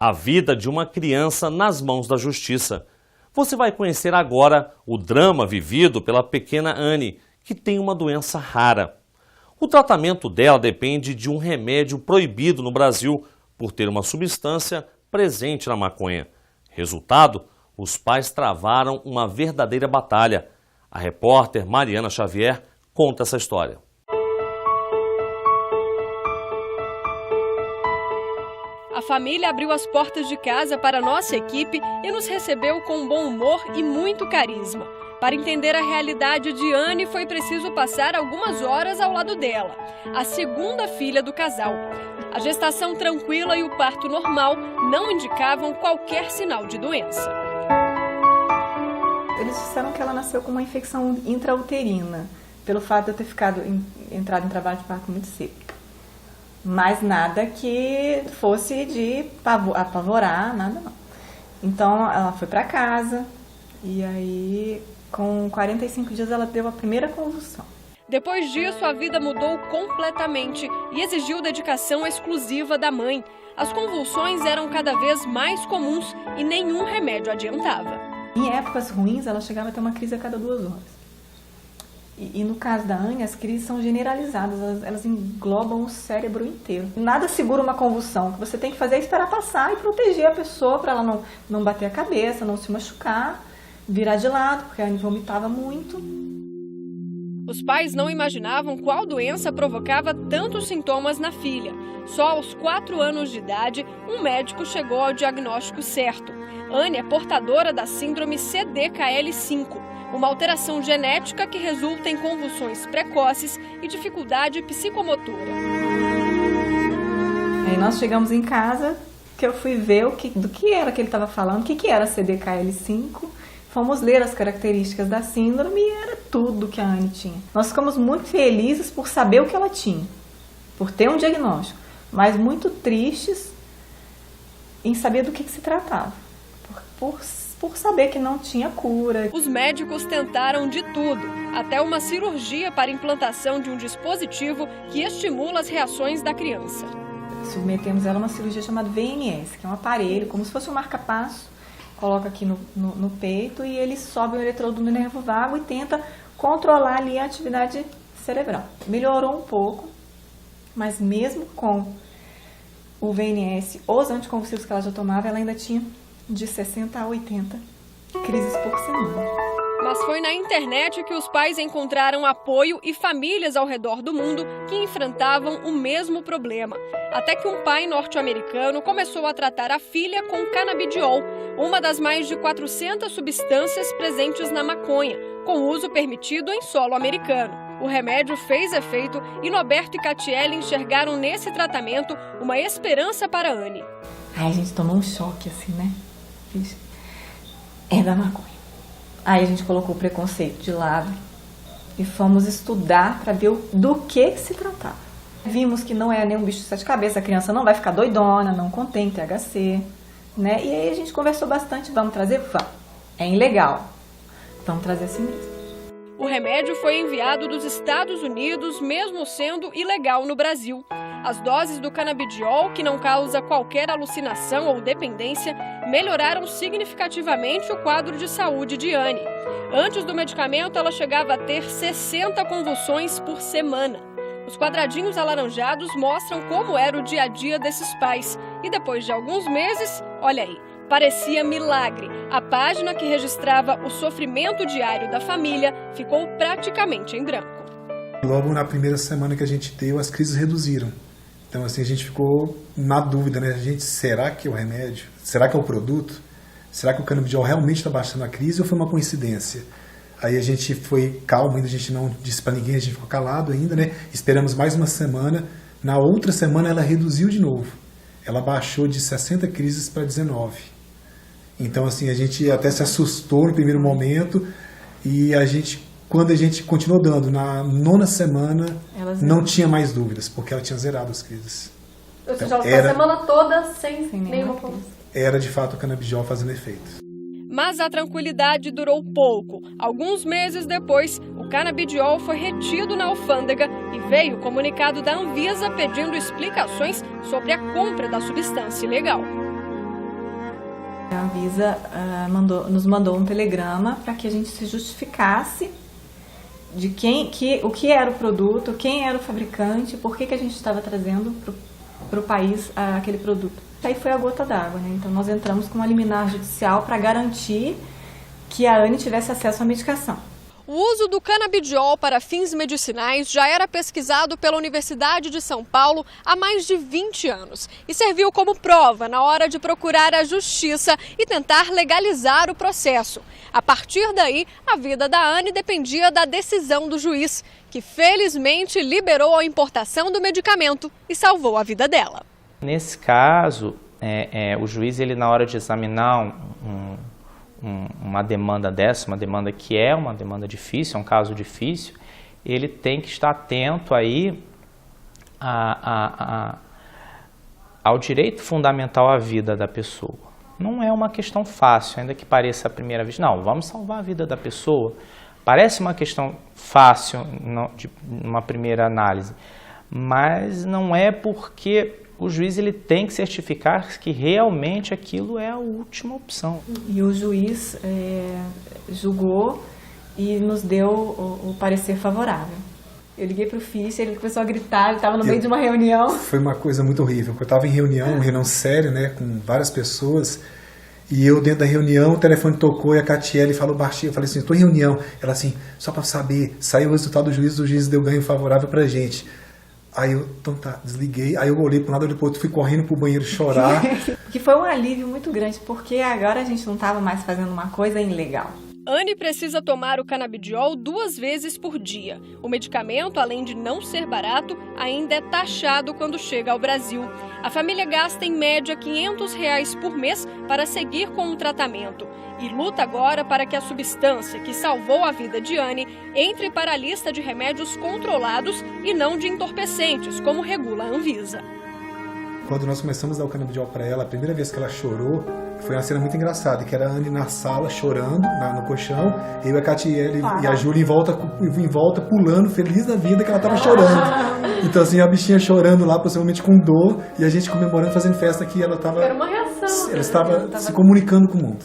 A vida de uma criança nas mãos da justiça. Você vai conhecer agora o drama vivido pela pequena Anne, que tem uma doença rara. O tratamento dela depende de um remédio proibido no Brasil por ter uma substância presente na maconha. Resultado, os pais travaram uma verdadeira batalha. A repórter Mariana Xavier conta essa história. A família abriu as portas de casa para a nossa equipe e nos recebeu com bom humor e muito carisma. Para entender a realidade de Anne, foi preciso passar algumas horas ao lado dela, a segunda filha do casal. A gestação tranquila e o parto normal não indicavam qualquer sinal de doença. Eles disseram que ela nasceu com uma infecção intrauterina, pelo fato de eu ter entrado em trabalho de parto muito cedo. Mas nada que fosse de apavorar, nada não. Então ela foi para casa e aí com 45 dias ela deu a primeira convulsão. Depois disso a vida mudou completamente e exigiu dedicação exclusiva da mãe. As convulsões eram cada vez mais comuns e nenhum remédio adiantava. Em épocas ruins ela chegava a ter uma crise a cada 2 horas. E no caso da Anne, as crises são generalizadas, elas englobam o cérebro inteiro. Nada segura uma convulsão. O que você tem que fazer é esperar passar e proteger a pessoa para ela não bater a cabeça, não se machucar, virar de lado, porque a Anne vomitava muito. Os pais não imaginavam qual doença provocava tantos sintomas na filha. Só aos 4 anos de idade, um médico chegou ao diagnóstico certo. Anne é portadora da síndrome CDKL5. Uma alteração genética que resulta em convulsões precoces e dificuldade psicomotora. Aí nós chegamos em casa, que eu fui ver do que era que ele estava falando, o que era CDKL5. Fomos ler as características da síndrome e era tudo que a Anne tinha. Nós ficamos muito felizes por saber o que ela tinha, por ter um diagnóstico, mas muito tristes em saber do que se tratava, por saber que não tinha cura. Os médicos tentaram de tudo, até uma cirurgia para implantação de um dispositivo que estimula as reações da criança. Submetemos ela a uma cirurgia chamada VNS, que é um aparelho, como se fosse um marca-passo, coloca aqui no peito e ele sobe o eletrodo no nervo vago e tenta controlar ali a atividade cerebral. Melhorou um pouco, mas mesmo com o VNS, os anticonvulsivos que ela já tomava, ela ainda tinha de 60 a 80 crises por semana. Mas foi na internet que os pais encontraram apoio e famílias ao redor do mundo que enfrentavam o mesmo problema. Até que um pai norte-americano começou a tratar a filha com canabidiol, uma das mais de 400 substâncias presentes na maconha, com uso permitido em solo americano. O remédio fez efeito e Noberto e Catiele enxergaram nesse tratamento uma esperança para Anne. Aí a gente tomou um choque assim, né? É da maconha. Aí a gente colocou o preconceito de lado e fomos estudar para ver do que se tratava. Vimos que não é nenhum bicho de 7 cabeças, a criança não vai ficar doidona, não contém THC, né? E aí a gente conversou bastante, vamos trazer? Vamos. É ilegal, vamos trazer assim mesmo. O remédio foi enviado dos Estados Unidos, mesmo sendo ilegal no Brasil. As doses do canabidiol, que não causa qualquer alucinação ou dependência, melhoraram significativamente o quadro de saúde de Anne. Antes do medicamento, ela chegava a ter 60 convulsões por semana. Os quadradinhos alaranjados mostram como era o dia a dia desses pais. E depois de alguns meses, olha aí, parecia milagre. A página que registrava o sofrimento diário da família ficou praticamente em branco. Logo na primeira semana que a gente deu, as crises reduziram. Então, assim, a gente ficou na dúvida, né? Será que é o remédio? Será que é o produto? Será que o canabidiol realmente está baixando a crise ou foi uma coincidência? Aí a gente foi calmo, ainda a gente não disse para ninguém, a gente ficou calado ainda, né? Esperamos mais uma semana. Na outra semana ela reduziu de novo. Ela baixou de 60 crises para 19. Então, assim, a gente até se assustou no primeiro momento e quando a gente continuou dando, na 9ª semana, não tinha mais dúvidas, porque ela tinha zerado as crises. Ou seja, ela ficou a semana toda sem nenhuma crise. Era, de fato, o canabidiol fazendo efeito. Mas a tranquilidade durou pouco. Alguns meses depois, o canabidiol foi retido na alfândega e veio o comunicado da Anvisa pedindo explicações sobre a compra da substância ilegal. A Anvisa nos mandou um telegrama para que a gente se justificasse de o que era o produto, quem era o fabricante, por que a gente estava trazendo para o país aquele produto. Aí foi a gota d'água, né? Então nós entramos com uma liminar judicial para garantir que a Anne tivesse acesso à medicação. O uso do canabidiol para fins medicinais já era pesquisado pela Universidade de São Paulo há mais de 20 anos e serviu como prova na hora de procurar a justiça e tentar legalizar o processo. A partir daí, a vida da Anne dependia da decisão do juiz, que felizmente liberou a importação do medicamento e salvou a vida dela. Nesse caso, o juiz, na hora de examinar uma demanda dessa, uma demanda que é uma demanda difícil, é um caso difícil, ele tem que estar atento aí ao direito fundamental à vida da pessoa. Não é uma questão fácil, ainda que pareça à primeira vez. Não, vamos salvar a vida da pessoa. Parece uma questão fácil de uma primeira análise, mas não é, porque o juiz tem que certificar que realmente aquilo é a última opção. E o juiz julgou e nos deu o parecer favorável. Eu liguei para o Fischer, ele começou a gritar, ele estava no meio de uma reunião. Foi uma coisa muito horrível, porque eu estava em reunião séria, né, com várias pessoas, e eu dentro da reunião, o telefone tocou e a Catiele falou baixinho, eu falei assim, estou em reunião. Ela assim, só para saber, saiu o resultado do juiz deu ganho favorável para a gente. Aí eu, então tá, desliguei, aí eu olhei para um lado, olhei para o outro, fui correndo pro banheiro chorar. Que foi um alívio muito grande, porque agora a gente não estava mais fazendo uma coisa ilegal. Anne precisa tomar o canabidiol 2 vezes por dia. O medicamento, além de não ser barato, ainda é taxado quando chega ao Brasil. A família gasta em média R$500 por mês para seguir com o tratamento. E luta agora para que a substância que salvou a vida de Anne entre para a lista de remédios controlados e não de entorpecentes, como regula a Anvisa. Quando nós começamos a dar o canabidiol para ela, a primeira vez que ela chorou, foi uma cena muito engraçada, que era a Anne na sala chorando, no colchão, eu e a Catiele e a Júlia em volta, pulando, feliz da vida que ela estava chorando. Então assim, a bichinha chorando lá, possivelmente com dor, e a gente comemorando, fazendo festa, que ela estava... Era uma reação. Ela estava se comunicando com o mundo.